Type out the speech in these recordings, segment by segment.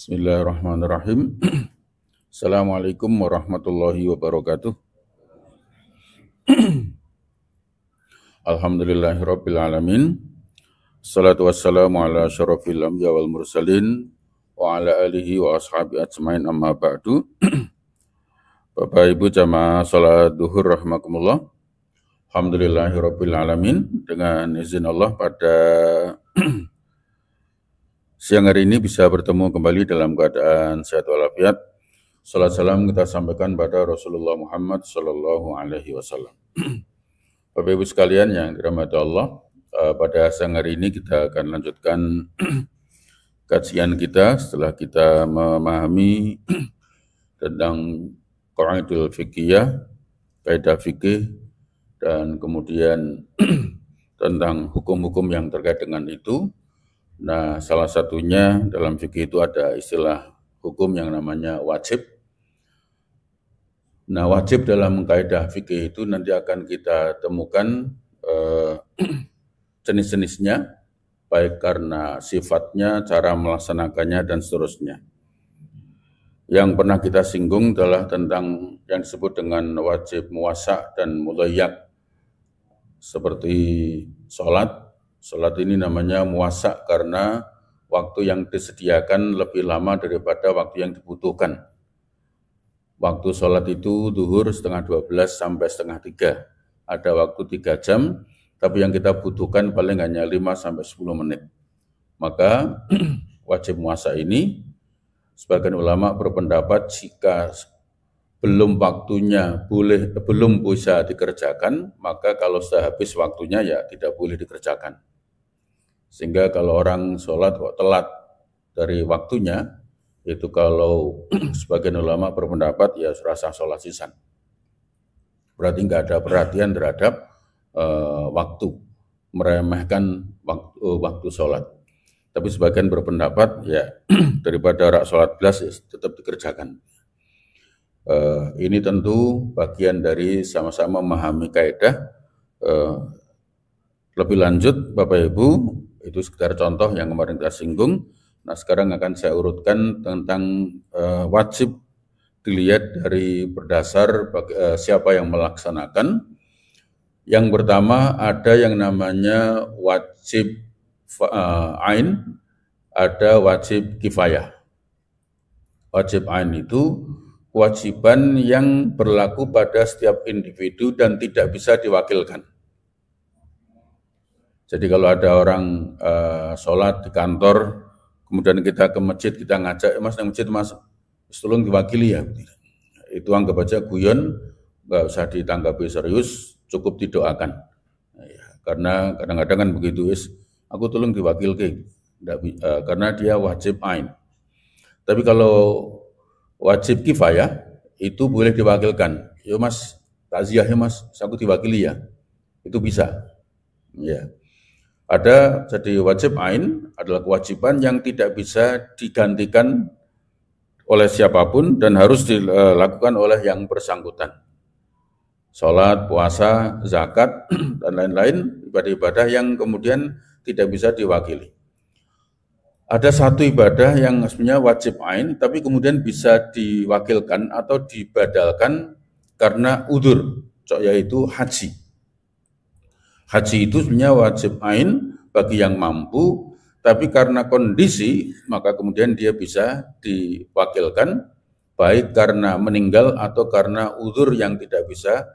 Bismillahirrahmanirrahim. Assalamualaikum warahmatullahi wabarakatuh. Alhamdulillahirabbil alamin. Assalatu wassalamu ala asyrafil anbiya wal mursalin wa ala alihi wa ashabi ajmain amma ba'du. Bapak Ibu jamaah salat duhur rahimakumullah. Alhamdulillahirabbil alamin. Dengan izin Allah pada siang hari ini bisa bertemu kembali dalam keadaan sehat walafiat. Salat salam kita sampaikan pada Rasulullah Muhammad sallallahu alaihi wasallam. Bapak Ibu sekalian yang dirahmati Allah, pada siang hari ini kita akan lanjutkan kajian kita setelah kita memahami tentang qawaidul fiqhiyah, kaidah fikih, dan kemudian tentang hukum-hukum yang terkait dengan itu. Nah, salah satunya dalam fikih itu ada istilah hukum yang namanya wajib. Nah, wajib dalam kaidah fikih itu nanti akan kita temukan jenis-jenisnya, baik karena sifatnya, cara melaksanakannya, dan seterusnya. Yang pernah kita singgung adalah tentang yang disebut dengan wajib muwasa' dan mudayyak, seperti sholat. Salat ini namanya muwasa' karena waktu yang disediakan lebih lama daripada waktu yang dibutuhkan. Waktu salat itu duhur 11:30 sampai 11:30. Ada waktu 3 jam, tapi yang kita butuhkan paling hanya 5 sampai 10 menit. Maka wajib muwasa' ini, sebagian ulama berpendapat jika belum waktunya belum bisa dikerjakan, maka kalau sudah habis waktunya ya tidak boleh dikerjakan. Sehingga kalau orang sholat kok telat dari waktunya, itu kalau sebagian ulama berpendapat ya rasa sholat sisan. Berarti nggak ada perhatian terhadap waktu, meremehkan waktu sholat. Tapi sebagian berpendapat ya daripada rak sholat belas ya tetap dikerjakan. Ini tentu bagian dari sama-sama memahami kaidah. Lebih lanjut Bapak Ibu, itu sekedar contoh yang kemarin kita singgung. Nah, sekarang akan saya urutkan tentang wajib dilihat dari berdasar siapa yang melaksanakan. Yang pertama ada yang namanya wajib ain, ada wajib kifayah. Wajib ain itu kewajiban yang berlaku pada setiap individu dan tidak bisa diwakilkan. Jadi kalau ada orang sholat di kantor, kemudian kita ke masjid, kita ngajak, mas di masjid mas, tolong diwakili ya. Itu anggap aja guyon, nggak usah ditanggapi serius, cukup didoakan. Ya, karena kadang-kadang kan begitu, aku tolong diwakilkan, karena dia wajib ain. Tapi kalau wajib kifayah, itu boleh diwakilkan. Yo mas, takziah ya mas, aku diwakili ya. Itu bisa. Ya. Ada, jadi wajib ain adalah kewajiban yang tidak bisa digantikan oleh siapapun dan harus dilakukan oleh yang bersangkutan. Sholat, puasa, zakat, dan lain-lain, ibadah-ibadah yang kemudian tidak bisa diwakili. Ada satu ibadah yang sebenarnya wajib ain, tapi kemudian bisa diwakilkan atau dibadalkan karena udzur, yaitu haji. Haji itu sebenarnya wajib ain bagi yang mampu, tapi karena kondisi, maka kemudian dia bisa diwakilkan, baik karena meninggal atau karena udzur yang tidak bisa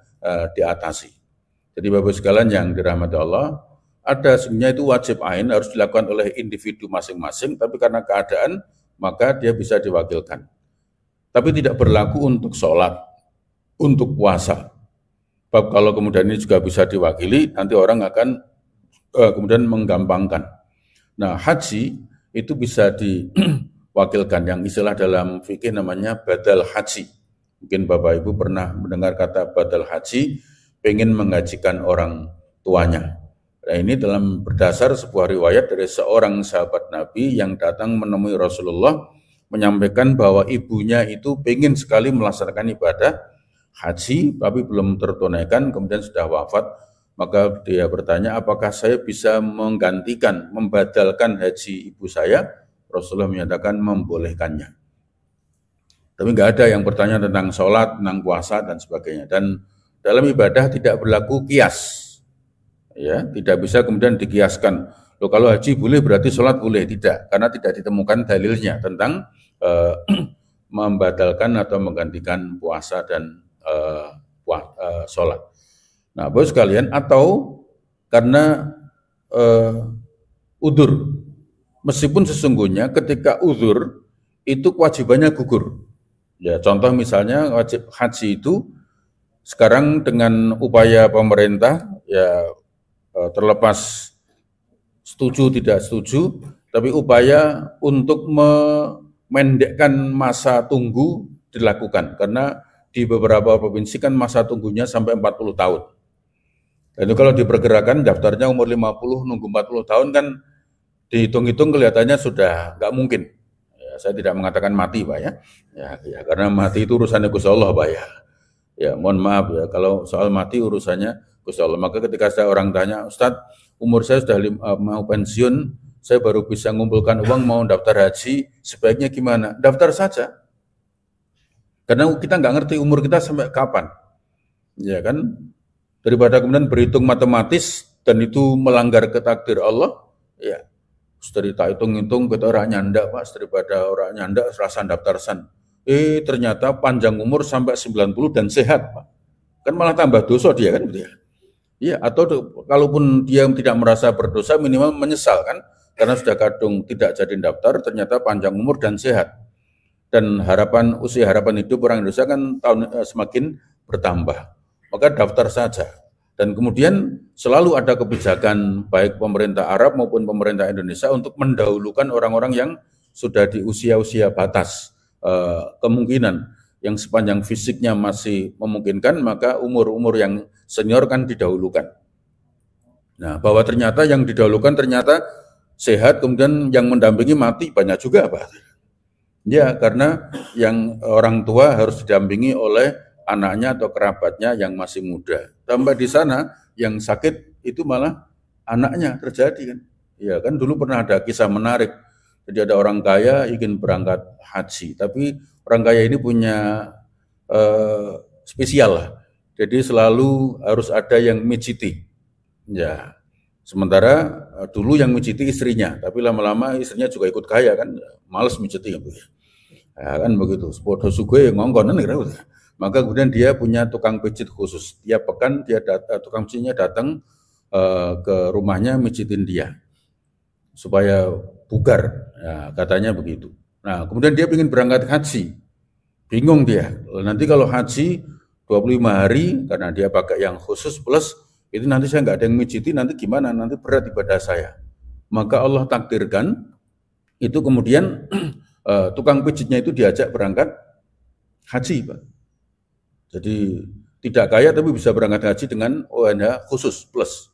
diatasi. Jadi Bapak sekalian yang dirahmati Allah, ada sebenarnya itu wajib ain harus dilakukan oleh individu masing-masing, tapi karena keadaan, maka dia bisa diwakilkan. Tapi tidak berlaku untuk sholat, untuk puasa. Sebab kalau kemudian ini juga bisa diwakili, nanti orang akan kemudian menggampangkan. Nah, haji itu bisa diwakilkan, yang istilah dalam fikih namanya badal haji. Mungkin Bapak Ibu pernah mendengar kata badal haji, pengen menghajikan orang tuanya. Nah, ini dalam berdasar sebuah riwayat dari seorang sahabat Nabi yang datang menemui Rasulullah, menyampaikan bahwa ibunya itu pengen sekali melaksanakan ibadah haji, tapi belum tertunaikan, kemudian sudah wafat. Maka dia bertanya, apakah saya bisa menggantikan, membadalkan haji ibu saya? Rasulullah menyatakan membolehkannya. Tapi nggak ada yang bertanya tentang sholat, tentang puasa dan sebagainya. Dan dalam ibadah tidak berlaku kias, ya, tidak bisa kemudian dikiaskan. Loh, kalau haji boleh berarti sholat boleh, tidak, karena tidak ditemukan dalilnya tentang membatalkan atau menggantikan puasa dan sholat. Nah, Bapak sekalian, atau karena udzur, meskipun sesungguhnya ketika udzur itu kewajibannya gugur. Ya, contoh misalnya wajib haji itu sekarang dengan upaya pemerintah, ya terlepas setuju tidak setuju, tapi upaya untuk memendekkan masa tunggu dilakukan, karena di beberapa provinsi kan masa tunggunya sampai 40 tahun. Dan itu kalau diperkirakan daftarnya umur 50, nunggu 40 tahun kan dihitung-hitung kelihatannya sudah nggak mungkin. Saya tidak mengatakan mati, Pak, ya. Ya, karena mati itu urusannya Gusti Allah, Pak, ya. Ya, mohon maaf ya, kalau soal mati urusannya Gusti Allah. Maka ketika saya orang tanya, Ustadz, umur saya sudah mau pensiun, saya baru bisa ngumpulkan uang mau daftar haji, sebaiknya gimana? Daftar saja. Karena kita nggak ngerti umur kita sampai kapan. Ya kan? Daripada kemudian berhitung matematis dan itu melanggar ketakdir Allah, ya. Dari tak hitung-hitung kita orang nyandak, Pak, daripada orang nyandak serasa daftarsan. Ternyata panjang umur sampai 90 dan sehat, Pak. Kan malah tambah dosa dia kan, gitu ya. Iya, atau kalaupun dia tidak merasa berdosa, minimal menyesal kan, karena sudah kadung tidak jadi daftar, ternyata panjang umur dan sehat. Dan usia harapan hidup orang Indonesia kan semakin bertambah. Maka daftar saja. Dan kemudian selalu ada kebijakan baik pemerintah Arab maupun pemerintah Indonesia untuk mendahulukan orang-orang yang sudah di usia-usia batas kemungkinan, yang sepanjang fisiknya masih memungkinkan, maka umur-umur yang senior kan didahulukan. Nah, bahwa ternyata yang didahulukan ternyata sehat, kemudian yang mendampingi mati banyak juga, Pak. Ya, karena yang orang tua harus didampingi oleh anaknya atau kerabatnya yang masih muda. Tambah di sana yang sakit itu malah anaknya terjadi kan. Ya kan, dulu pernah ada kisah menarik. Jadi ada orang kaya ingin berangkat haji, tapi orang kaya ini punya spesial lah. Jadi selalu harus ada yang mijiti. Ya. Sementara dulu yang mijiti istrinya, tapi lama-lama istrinya juga ikut kaya kan, males mijiti gitu ya. Ya kan begitu. Sepodo sugih ngongkonan gitu. Maka kemudian dia punya tukang pijit khusus. Tiap pekan dia tukang pijitnya datang ke rumahnya mijitin dia supaya bugar. Ya, katanya begitu. Nah, kemudian dia ingin berangkat haji. Bingung dia. Nanti kalau haji 25 hari karena dia pakai yang khusus plus itu nanti saya nggak ada yang mijiti, nanti gimana? Nanti berat ibadah saya. Maka Allah takdirkan itu kemudian tukang pijitnya itu diajak berangkat haji, Pak. Jadi tidak kaya tapi bisa berangkat haji dengan ONH khusus plus.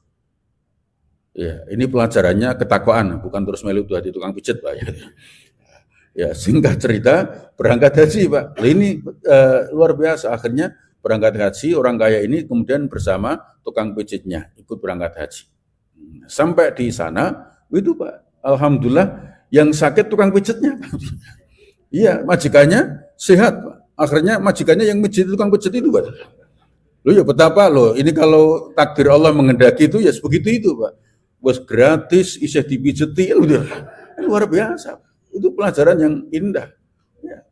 Ya, ini pelajarannya ketakwaan, bukan terus melu di tukang pijit, Pak. Ya, singkat cerita berangkat haji, Pak. Ini luar biasa. Akhirnya berangkat haji, orang kaya ini kemudian bersama tukang pijitnya ikut berangkat haji. Sampai di sana itu, Pak, alhamdulillah yang sakit tukang pijitnya. Iya, majikannya sehat, Pak. Akhirnya majikannya yang mijit tukang pijit itu, Pak. Loh ya betapa loh, ini kalau takdir Allah mengendaki itu ya sebegitu itu, Pak. Bos gratis, isih dipijeti, luar biasa. Itu pelajaran yang indah. Ya.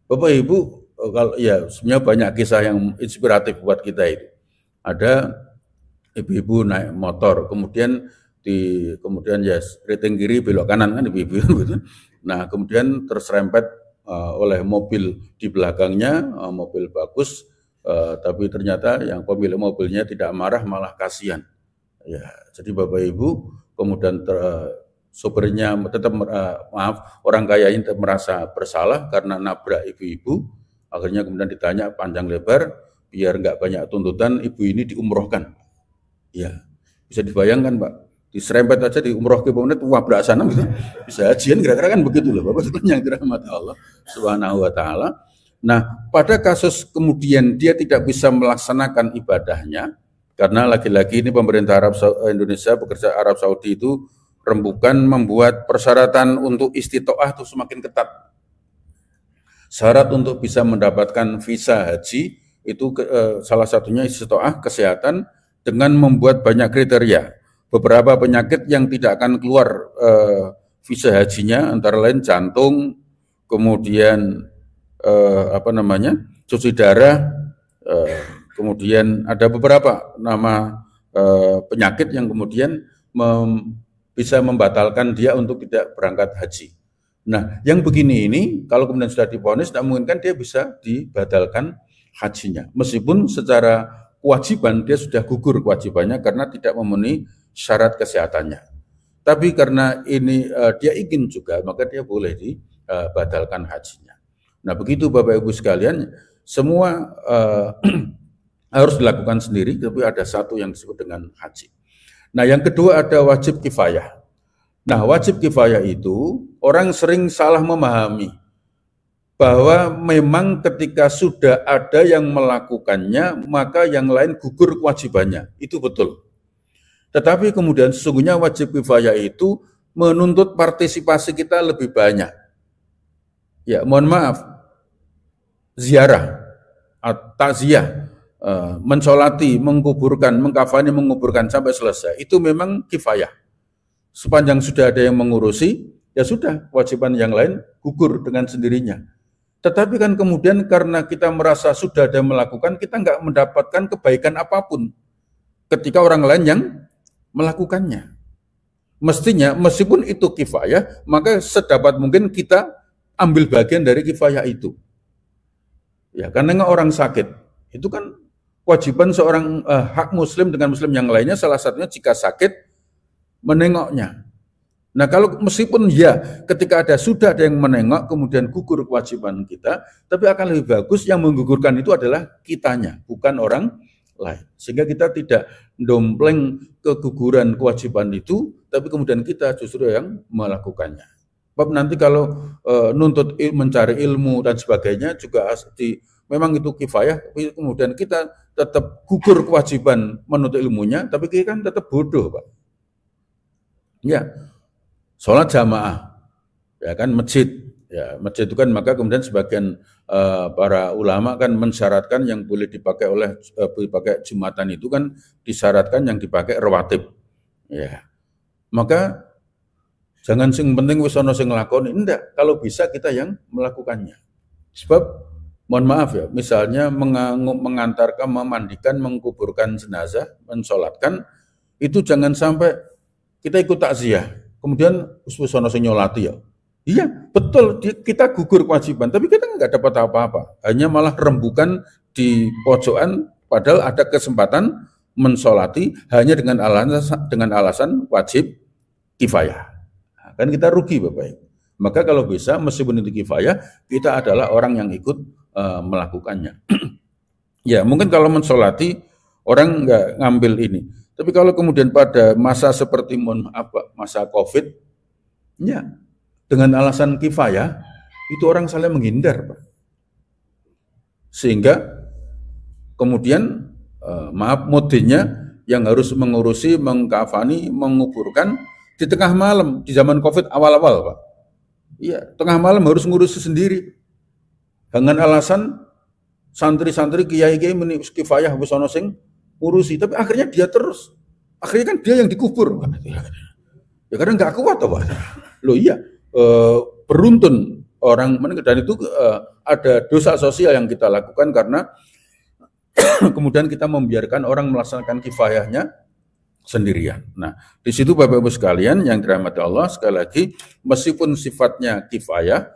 Bapak Ibu, kalau ya sebenarnya banyak kisah yang inspiratif buat kita itu. Ada ibu-ibu naik motor, kemudian ya rating kiri belok kanan kan ibu-ibu gitu. Nah, kemudian terserempet oleh mobil di belakangnya, mobil bagus, tapi ternyata yang pemilik mobilnya tidak marah, malah kasihan. Ya, jadi Bapak Ibu, kemudian sopirnya tetap orang kaya ini merasa bersalah karena nabrak ibu-ibu. Akhirnya kemudian ditanya panjang lebar, biar nggak banyak tuntutan, ibu ini diumrohkan. Ya, bisa dibayangkan, Pak. Diserempet aja diumroh ke pemerintah, wabrak sana gitu. Bisa hajian kira-kira kan begitu loh, Bapak yang dirahmati Allah Subhanahu wa taala. Nah, pada kasus kemudian dia tidak bisa melaksanakan ibadahnya karena lagi-lagi ini pemerintah Indonesia, pekerja Arab Saudi itu rembukan membuat persyaratan untuk istitoah itu semakin ketat. Syarat untuk bisa mendapatkan visa haji itu salah satunya istitoah kesehatan dengan membuat banyak kriteria. Beberapa penyakit yang tidak akan keluar visa hajinya antara lain jantung, kemudian cuci darah, kemudian ada beberapa nama penyakit yang kemudian bisa membatalkan dia untuk tidak berangkat haji. Nah, yang begini ini kalau kemudian sudah divonis, tidak mungkin dia bisa dibatalkan hajinya. Meskipun secara kewajiban dia sudah gugur kewajibannya karena tidak memenuhi syarat kesehatannya. Tapi karena ini dia ingin juga, maka dia boleh dibatalkan hajinya. Nah, begitu Bapak Ibu sekalian, semua harus dilakukan sendiri, tapi ada satu yang disebut dengan haji. Nah, yang kedua ada wajib kifayah. Nah, wajib kifayah itu orang sering salah memahami bahwa memang ketika sudah ada yang melakukannya, maka yang lain gugur kewajibannya. Itu betul. Tetapi kemudian sesungguhnya wajib kifayah itu menuntut partisipasi kita lebih banyak. Ya, mohon maaf, ziarah, takziah, mensolati, mengkuburkan, mengkafani, menguburkan sampai selesai, itu memang kifayah. Sepanjang sudah ada yang mengurusi, ya sudah, kewajiban yang lain gugur dengan sendirinya. Tetapi kan kemudian karena kita merasa sudah ada yang melakukan, kita nggak mendapatkan kebaikan apapun ketika orang lain yang melakukannya. Mestinya, meskipun itu kifayah, maka sedapat mungkin kita ambil bagian dari kifayah itu. Ya, karena orang sakit, itu kan kewajiban seorang hak muslim dengan muslim yang lainnya, salah satunya jika sakit, menengoknya. Nah, kalau meskipun ya ketika sudah ada yang menengok, kemudian gugur kewajiban kita, tapi akan lebih bagus yang menggugurkan itu adalah kitanya, bukan orang lain. Sehingga kita tidak dompleng keguguran kewajiban itu, tapi kemudian kita justru yang melakukannya. Sebab nanti kalau nuntut mencari ilmu dan sebagainya juga memang itu kifayah, tapi kemudian kita tetap gugur kewajiban menuntut ilmunya, tapi kita kan tetap bodoh, Pak. Ya, sholat jamaah, ya kan masjid, ya masjid itu kan maka kemudian sebagian para ulama kan mensyaratkan yang boleh dipakai Jumatan itu kan disyaratkan yang dipakai rawatib, ya. Maka jangan sing penting wis ana sing nglakoni, enggak, kalau bisa kita yang melakukannya. Sebab mohon maaf ya, misalnya mengantarkan, memandikan, mengkuburkan jenazah, mensolatkan, itu jangan sampai kita ikut takziah, kemudian wis ana sing nyolati ya. Iya, betul, kita gugur kewajiban, tapi kita nggak dapat apa-apa. Hanya malah rembukan di pojokan, padahal ada kesempatan mensolati hanya dengan alasan wajib kifayah. Nah, kan kita rugi, Bapak Ibu. Maka kalau bisa, meskipun itu kifayah, kita adalah orang yang ikut melakukannya. Ya, mungkin kalau mensolati, orang nggak ngambil ini. Tapi kalau kemudian pada masa seperti masa COVID, ya, dengan alasan kifayah, itu orang saling menghindar, Pak. Sehingga kemudian, mudinnya yang harus mengurusi, mengkafani, menguburkan di tengah malam, di zaman COVID awal-awal, Pak. Iya, tengah malam harus ngurusi sendiri. Dengan alasan santri-santri, kiai-kiai kifayah, wis ana sing ngurusi, tapi akhirnya dia terus. Akhirnya kan dia yang dikubur. Ya karena nggak kuat, Pak. Loh iya, beruntun orang dan itu ada dosa sosial yang kita lakukan karena kemudian kita membiarkan orang melaksanakan kifayahnya sendirian. Nah, di situ Bapak Ibu sekalian yang dirahmati Allah, sekali lagi meskipun sifatnya kifayah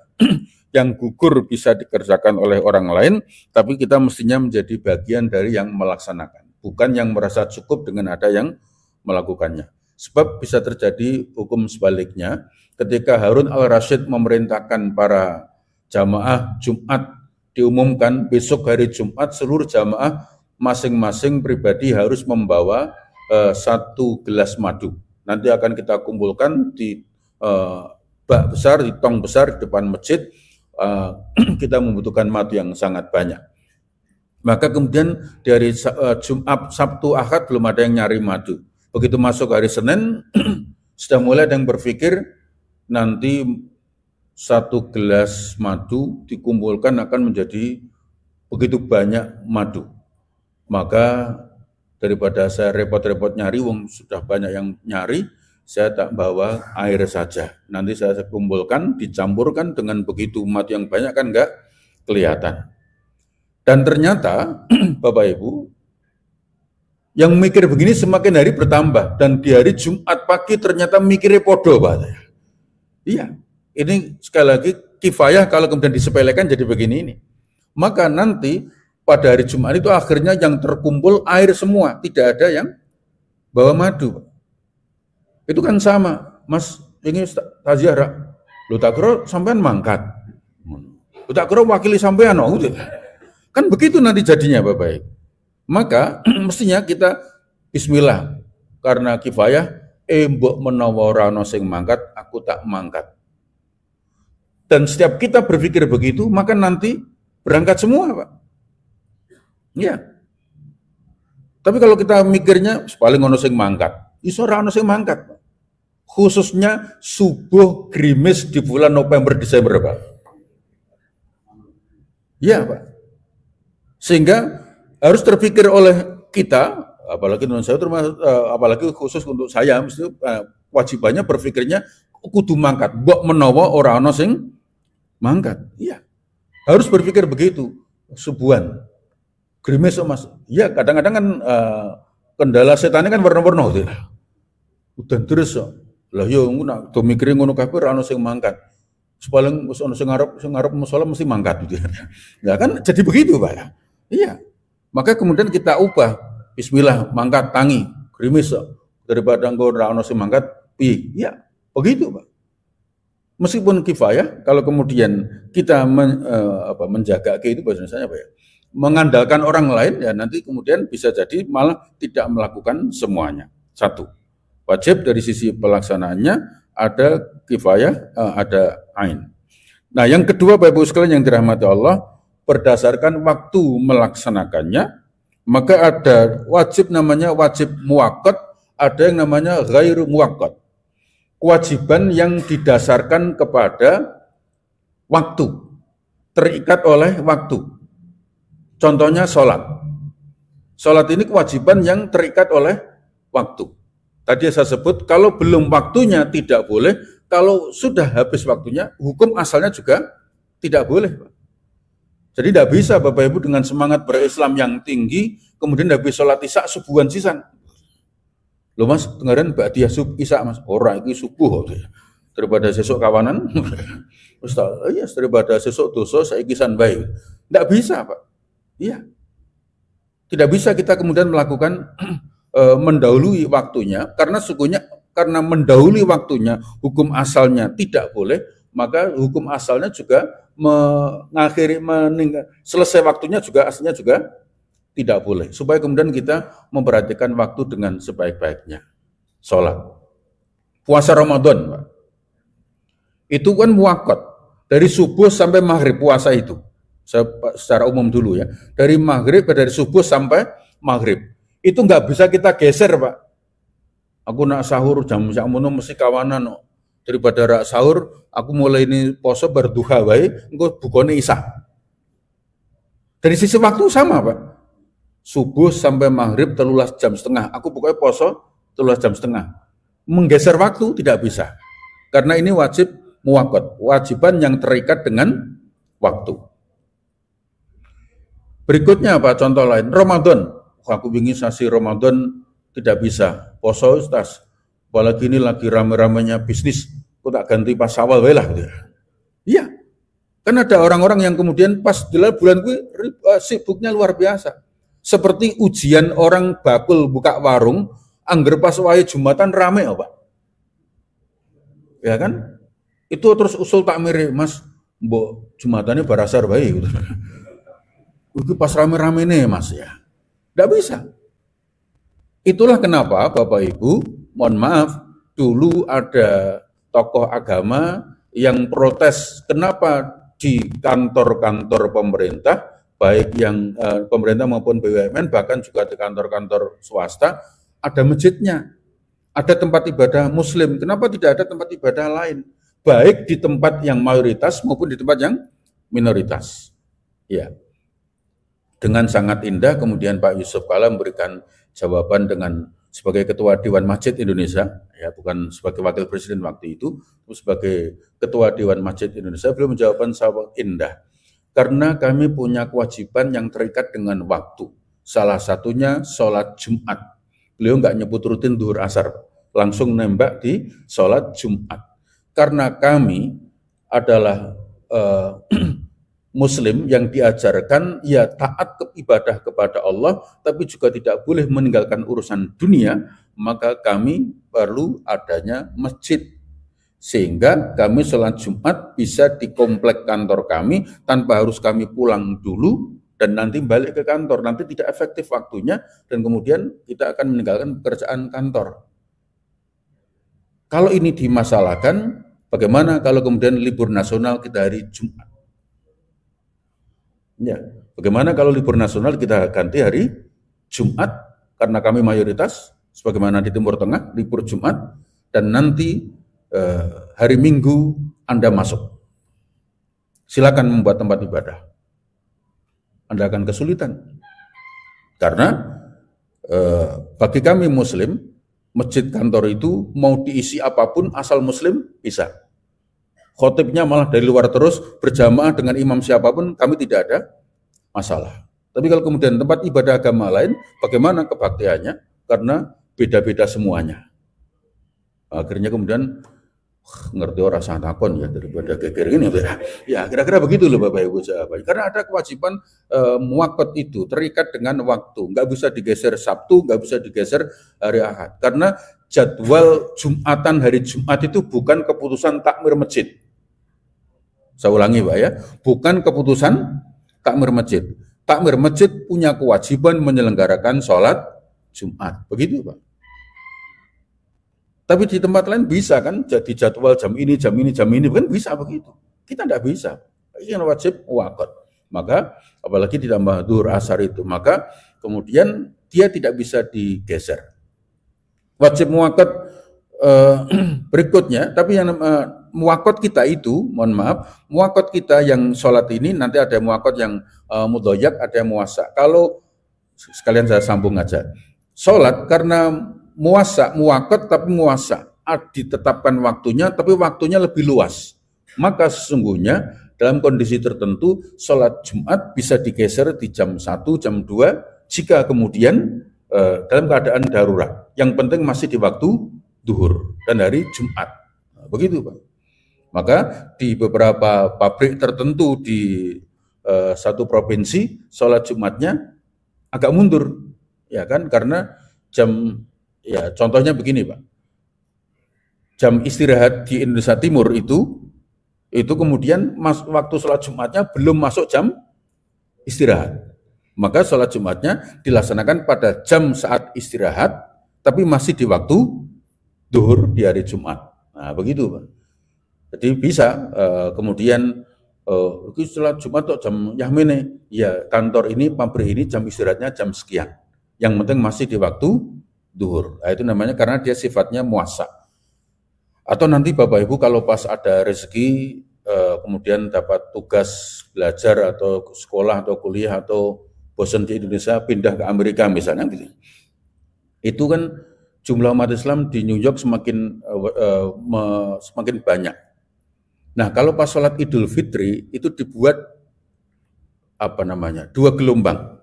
yang gugur bisa dikerjakan oleh orang lain, tapi kita mestinya menjadi bagian dari yang melaksanakan, bukan yang merasa cukup dengan ada yang melakukannya. Sebab bisa terjadi hukum sebaliknya, ketika Harun al-Rasyid memerintahkan para jamaah Jumat, diumumkan besok hari Jumat seluruh jamaah masing-masing pribadi harus membawa 1 gelas madu. Nanti akan kita kumpulkan di bak besar, di tong besar di depan masjid. Kita membutuhkan madu yang sangat banyak. Maka kemudian dari Jumat, Sabtu, Ahad belum ada yang nyari madu. Begitu masuk hari Senin, Sudah mulai ada yang berpikir nanti 1 gelas madu dikumpulkan akan menjadi begitu banyak madu. Maka daripada saya repot-repot nyari, wong sudah banyak yang nyari, saya tak bawa air saja. Nanti saya kumpulkan, dicampurkan dengan begitu madu yang banyak kan enggak kelihatan. Dan ternyata Bapak Ibu, yang mikir begini semakin hari bertambah, dan di hari Jumat pagi ternyata mikirnya podo, Pak. Iya, ini sekali lagi kifayah kalau kemudian disepelekan jadi begini ini. Maka nanti pada hari Jumat itu akhirnya yang terkumpul air semua, tidak ada yang bawa madu. Itu kan sama, Mas, ini taziarah, lu tak kira sampean mangkat, lu tak kira wakili sampean, kan begitu nanti jadinya Bapak Ibu. Maka mestinya kita bismillah, karena kifayah, mbok menawa ora ana sing mangkat, aku tak mangkat. Dan setiap kita berpikir begitu, maka nanti berangkat semua, Pak. Iya. Tapi kalau kita mikirnya paling ono sing mangkat, iso ora ono sing mangkat. Khususnya subuh gerimis di bulan November Desember, Pak. Iya, Pak. Sehingga harus terpikir oleh kita, apalagi menurut saya, apalagi khusus untuk saya, mesti wajibannya berpikirnya kudu mangkat. Mbok menawa ora ana sing mangkat. Iya. Harus berpikir begitu. Subuhan. Gerimis, Mas. Iya, kadang-kadang kan kendala setannya kan warna-warna gitu. Udan terus lah yo nak do mikire ngono kabeh ora ana sing mangkat. Sepaling wis ana sing ngarep musala mesti mangkat gitu. Ya kan jadi begitu, Pak. Iya. Maka kemudian kita ubah, bismillah, mangkat tangi, gerimis, daripada engkau ora ono sing mangkat, piye? Ya, begitu, Pak. Meskipun kifayah, kalau kemudian kita menjaga itu bahasanya apa ya? Mengandalkan orang lain, ya nanti kemudian bisa jadi malah tidak melakukan semuanya. Satu, wajib dari sisi pelaksanaannya, ada kifayah, ada ain. Nah, yang kedua, Bapak Ibu sekalian yang dirahmati Allah, berdasarkan waktu melaksanakannya, maka ada wajib namanya wajib muakkad, ada yang namanya ghairu muakkad. Kewajiban yang didasarkan kepada waktu, terikat oleh waktu. Contohnya sholat. Sholat ini kewajiban yang terikat oleh waktu. Tadi saya sebut, kalau belum waktunya tidak boleh, kalau sudah habis waktunya, hukum asalnya juga tidak boleh. Jadi tidak bisa Bapak Ibu dengan semangat berislam yang tinggi, kemudian habis sholat isya subuhan sisan. Loh Mas, dengaran ba'diyah isya Mas, ora iki subuh. Daripada sesuk kawanan, Ustaz, iya daripada sesuk dosa saiki san bae. Tidak bisa, Pak. Iya. Tidak bisa kita kemudian melakukan mendahului waktunya, karena karena mendahului waktunya hukum asalnya tidak boleh, maka hukum asalnya juga selesai waktunya juga aslinya juga tidak boleh. Supaya kemudian kita memperhatikan waktu dengan sebaik-baiknya. Sholat. Puasa Ramadan, Pak. Itu kan muakkad. Dari subuh sampai maghrib puasa itu. Secara umum dulu ya. Dari subuh sampai maghrib. Itu nggak bisa kita geser, Pak. Aku nak sahur jam sakmono mesti kawanan. Daripada rak sahur, aku mulai ini poso berduha wae, engko bukone isya. Dari sisi waktu sama, Pak. Subuh sampai maghrib 13 jam setengah. Aku pokoknya poso 13 jam setengah. Menggeser waktu tidak bisa. Karena ini wajib muakkad, wajiban yang terikat dengan waktu. Berikutnya apa contoh lain? Ramadan. Aku ingin sasi Ramadan tidak bisa. Poso Ustaz. Apalagi ini lagi rame-ramenya bisnis, kok tak ganti pas awal lah. Iya, kan ada orang-orang yang kemudian pas di bulan gue sibuknya luar biasa. Seperti ujian orang bakul buka warung, angger pas wae Jumatan rame Pak. Ya kan? Itu terus usul tak mirip, Mas, mbok Jumatannya barasar bae gitu. Itu pas rame-rame nih Mas ya. Tidak bisa. Itulah kenapa Bapak Ibu, mohon maaf, dulu ada tokoh agama yang protes kenapa di kantor-kantor pemerintah, baik yang pemerintah maupun BUMN, bahkan juga di kantor-kantor swasta, ada masjidnya. ada tempat ibadah Muslim, kenapa tidak ada tempat ibadah lain? Baik di tempat yang mayoritas maupun di tempat yang minoritas. Ya. Dengan sangat indah kemudian Pak Yusuf Kala memberikan jawaban dengan sebagai Ketua Dewan Masjid Indonesia, ya bukan sebagai Wakil Presiden waktu itu, sebagai Ketua Dewan Masjid Indonesia, beliau menjawabkan sangat indah. Karena kami punya kewajiban yang terikat dengan waktu. Salah satunya sholat Jumat. Beliau nggak nyebut rutin duhur asar, langsung nembak di sholat Jumat. Karena kami adalah Muslim yang diajarkan ya taat ibadah kepada Allah, tapi juga tidak boleh meninggalkan urusan dunia, maka kami perlu adanya masjid. Sehingga kami sholat Jumat bisa di komplek kantor kami tanpa harus kami pulang dulu dan nanti balik ke kantor. Nanti tidak efektif waktunya dan kemudian kita akan meninggalkan pekerjaan kantor. Kalau ini dimasalahkan, bagaimana kalau kemudian libur nasional kita hari Jumat? Ya, bagaimana kalau libur nasional kita ganti hari Jumat karena kami mayoritas, sebagaimana di Timur Tengah libur Jumat dan nanti hari Minggu Anda masuk. Silakan membuat tempat ibadah. Anda akan kesulitan karena bagi kami Muslim, masjid kantor itu mau diisi apapun asal Muslim bisa. Khotibnya malah dari luar terus, berjamaah dengan imam siapapun, kami tidak ada masalah. Tapi kalau kemudian tempat ibadah agama lain, bagaimana kebaktiannya? Karena beda-beda semuanya. Akhirnya kemudian, ngerti orang sangat takon ya, daripada geger ini. Ya kira-kira begitu loh Bapak Ibu jawabannya. Karena ada kewajiban muakkad itu, terikat dengan waktu. Nggak bisa digeser Sabtu, nggak bisa digeser hari Ahad. Karena jadwal Jumatan hari Jumat itu bukan keputusan takmir masjid. Saya ulangi Pak ya, bukan keputusan takmir masjid. Takmir masjid punya kewajiban menyelenggarakan sholat Jumat. Begitu Pak. Tapi di tempat lain bisa kan, jadi jadwal jam ini, kan bisa begitu. Kita tidak bisa. Ini wajib muakkad. Maka apalagi ditambah duhur asar itu, maka kemudian dia tidak bisa digeser. Wajib muakkad berikutnya, tapi yang muakkad kita itu, mohon maaf, muakkad kita yang sholat ini nanti ada muakkad yang mudhoyak, ada yang muwassa. Kalau sekalian saya sambung aja, sholat karena muakkad tapi muwassa, ditetapkan waktunya, tapi waktunya lebih luas. Maka sesungguhnya dalam kondisi tertentu sholat Jumat bisa digeser di jam 1, jam 2, jika kemudian dalam keadaan darurat. Yang penting masih di waktu duhur dan hari Jumat. Nah, begitu Pak. Maka di beberapa pabrik tertentu di satu provinsi sholat Jumatnya agak mundur, ya kan? Karena jam, ya contohnya begini Pak. Jam istirahat di Indonesia Timur itu kemudian waktu sholat Jumatnya belum masuk jam istirahat. Maka sholat Jumatnya dilaksanakan pada jam saat istirahat, tapi masih di waktu duhur di hari Jumat. Nah begitu Pak. Jadi bisa kemudian sholat Jumat kok jam yahmene, ya kantor ini, pabrik ini jam istirahatnya jam sekian. Yang penting masih di waktu duhur. Nah, itu namanya karena dia sifatnya muwassa. Atau nanti Bapak Ibu kalau pas ada rezeki, kemudian dapat tugas belajar atau sekolah atau kuliah atau bosan di Indonesia pindah ke Amerika misalnya gitu. Itu kan jumlah umat Islam di New York semakin banyak. Nah, kalau pas sholat Idul Fitri itu dibuat dua gelombang.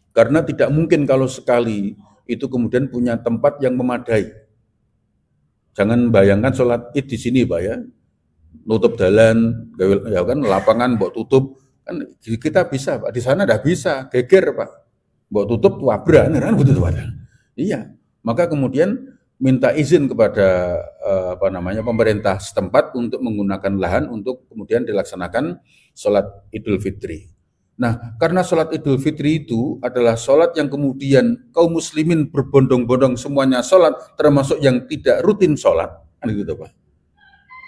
Karena tidak mungkin kalau sekali itu kemudian punya tempat yang memadai. Jangan bayangkan sholat Id di sini Pak ya. Nutup jalan, ya kan lapangan buat tutup. Kan kita bisa Pak, di sana dah bisa, geger Pak. Buat tutup wabrak kan begitu Pak. Iya. Maka kemudian minta izin kepada pemerintah setempat untuk menggunakan lahan untuk kemudian dilaksanakan sholat Idul Fitri. Nah, karena sholat Idul Fitri itu adalah sholat yang kemudian kaum muslimin berbondong-bondong semuanya sholat, termasuk yang tidak rutin sholat, gitu Pak.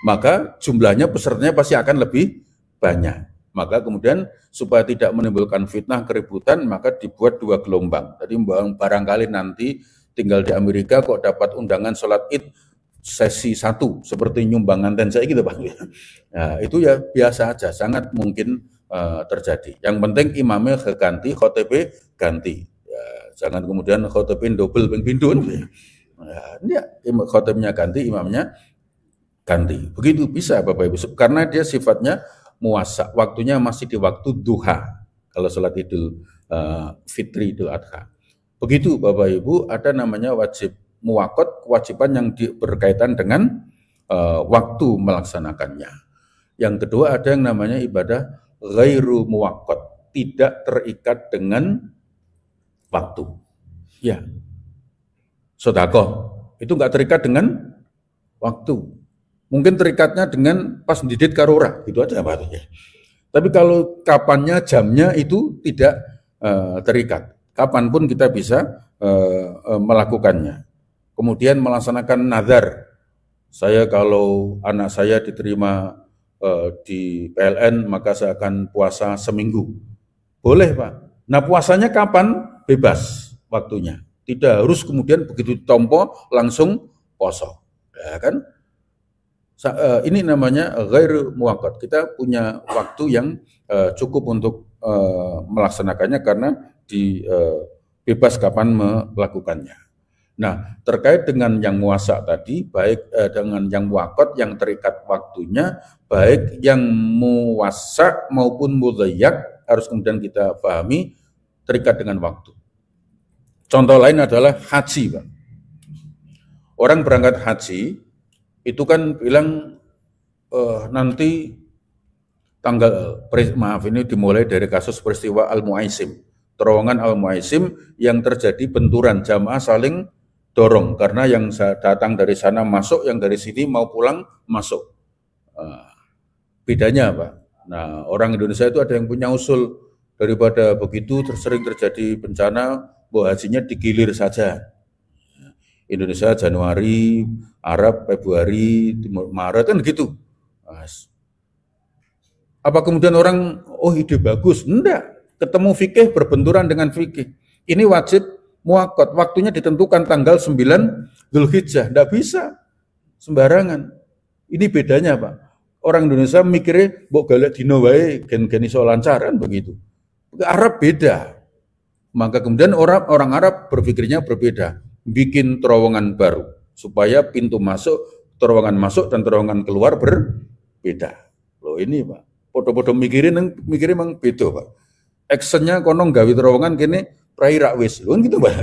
Maka jumlahnya pesertanya pasti akan lebih banyak. Maka kemudian supaya tidak menimbulkan fitnah keributan, maka dibuat dua gelombang. Jadi barangkali nanti tinggal di Amerika kok dapat undangan sholat id sesi 1 seperti nyumbang nganten saya gitu Pak. Nah, itu ya biasa aja, sangat mungkin terjadi. Yang penting imamnya ganti, khotibnya ganti. Ya, jangan kemudian khotibin double ping pindun. Ya, khotibnya ganti, imamnya ganti. Begitu bisa Bapak Ibu, karena dia sifatnya muasa, waktunya masih di waktu duha kalau sholat Idul Fitri, Idul Adha. Begitu Bapak Ibu, ada namanya wajib muwakot, kewajiban yang berkaitan dengan waktu melaksanakannya. Yang kedua ada yang namanya ibadah ghairu muwakot, tidak terikat dengan waktu. Ya, sedekah itu nggak terikat dengan waktu. Mungkin terikatnya dengan pas didit karora, gitu aja Pak. Tapi kalau kapannya, jamnya itu tidak terikat. Kapanpun kita bisa melakukannya. Kemudian melaksanakan nazar. Saya kalau anak saya diterima di PLN, maka saya akan puasa seminggu. Boleh Pak. Nah puasanya kapan? Bebas waktunya. Tidak harus kemudian begitu ditompo langsung poso. Ya kan? Ini namanya ghairu muwaqat. Kita punya waktu yang cukup untuk melaksanakannya karena bebas kapan melakukannya. Nah, terkait dengan yang muasa tadi, baik dengan yang muwaqat yang terikat waktunya, baik yang muwassa maupun mudayyak harus kemudian kita pahami terikat dengan waktu. Contoh lain adalah haji, Pak. Orang berangkat haji itu kan bilang nanti ini dimulai dari kasus peristiwa Al-Muaisim, terowongan Al-Muaisim yang terjadi benturan, jamaah saling dorong karena yang datang dari sana masuk, yang dari sini mau pulang masuk. Bedanya Pak. Nah, orang Indonesia itu ada yang punya usul, daripada begitu sering terjadi bencana, bahwa hajinya digilir saja. Indonesia Januari, Arab Februari, Maret kan gitu. Apa kemudian orang, oh ide bagus? Enggak, ketemu fikih berbenturan dengan fikih. Ini wajib muwaqat, waktunya ditentukan tanggal 9 Dzulhijjah, enggak bisa sembarangan. Ini bedanya Pak. Orang Indonesia mikirnya, mbok galak dino wae gen-gen iso lancaran begitu. Arab beda. Maka kemudian orang Arab berpikirnya berbeda, bikin terowongan baru supaya pintu masuk, terowongan masuk dan terowongan keluar berbeda. Loh ini Pak, podo-podo mikirin memang beda Pak. Actionnya konong gawe terowongan kene prai rak wis, gitu Pak.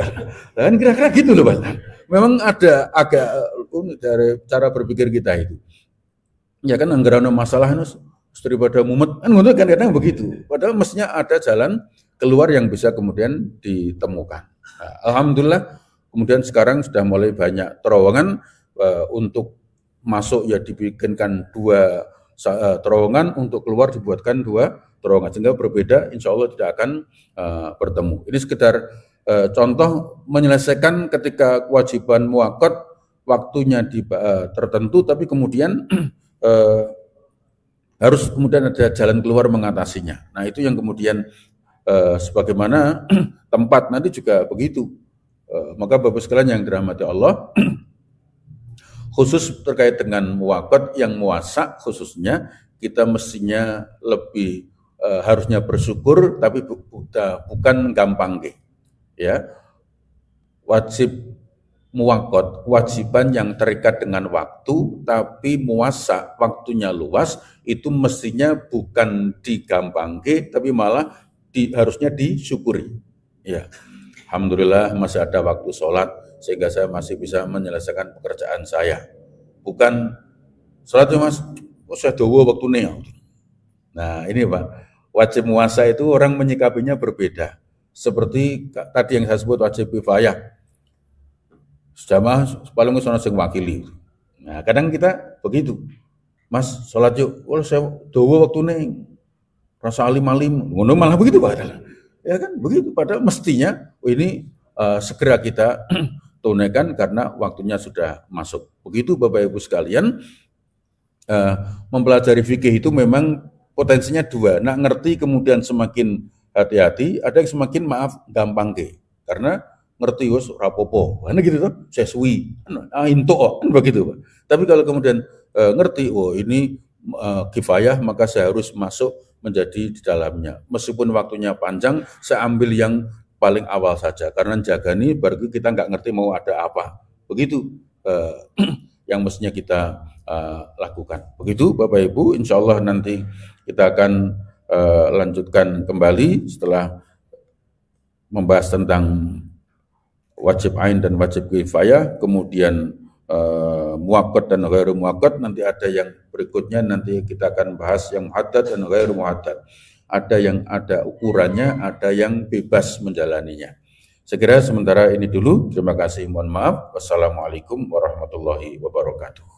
Dan kira-kira gitu loh Pak. Memang ada agak unik dari cara berpikir kita itu. Ya kan anggaran masalah daripada mumet kan ngono kan kadang begitu. Padahal mestinya ada jalan keluar yang bisa kemudian ditemukan. Nah, alhamdulillah kemudian sekarang sudah mulai banyak terowongan untuk masuk ya dibikinkan 2 terowongan, untuk keluar dibuatkan 2 terowongan sehingga berbeda, insya Allah tidak akan bertemu. Ini sekedar contoh menyelesaikan ketika kewajiban muwaqat waktunya tertentu, tapi kemudian harus kemudian ada jalan keluar mengatasinya. Nah itu yang kemudian sebagaimana tempat nanti juga begitu. Maka Bapak sekalian yang dirahmati Allah, khusus terkait dengan muwaqat yang muasa khususnya, kita mestinya lebih harusnya bersyukur, tapi bukan gampang ya. Wajib muwaqat, kewajiban yang terikat dengan waktu, tapi muasa waktunya luas, itu mestinya bukan digampangke, tapi malah harusnya disyukuri. Ya, alhamdulillah masih ada waktu sholat, sehingga saya masih bisa menyelesaikan pekerjaan saya. Bukan sholat Mas, saya dowo waktunya. Nah ini Pak, wajib muasa itu orang menyikapinya berbeda. Seperti tadi yang saya sebut wajib kifayah. Jamaah paling sono sing wakili. Nah, kadang kita begitu. Mas, sholat yuk. Oh, saya dowo waktune. Rasa alim-alim. Ngono malah begitu padahal. Ya kan? Begitu padahal mestinya ini segera kita tunaikan karena waktunya sudah masuk. Begitu Bapak Ibu sekalian, mempelajari fikih itu memang potensinya 2. Nak ngerti kemudian semakin hati-hati, ada yang semakin gampang Karena ngerti wis ora apa-apa. Kan gitu toh, seswi. Entuk kok, kan begitu, Pak. Tapi kalau kemudian ngerti, oh ini kifayah, maka saya harus masuk menjadi di dalamnya. Meskipun waktunya panjang, saya ambil yang paling awal saja. Karena jaga ini baru kita nggak ngerti mau ada apa. Begitu yang mestinya kita lakukan. Begitu Bapak Ibu, insya Allah nanti kita akan lanjutkan kembali setelah membahas tentang wajib ain dan wajib kifayah, kemudian muakkad dan ghairu muakkad. Nanti ada yang berikutnya, nanti kita akan bahas yang muhaddad dan ghairu muhaddad. Ada yang ada ukurannya, ada yang bebas menjalaninya. Saya kira sementara ini dulu. Terima kasih, mohon maaf. Wassalamualaikum warahmatullahi wabarakatuh.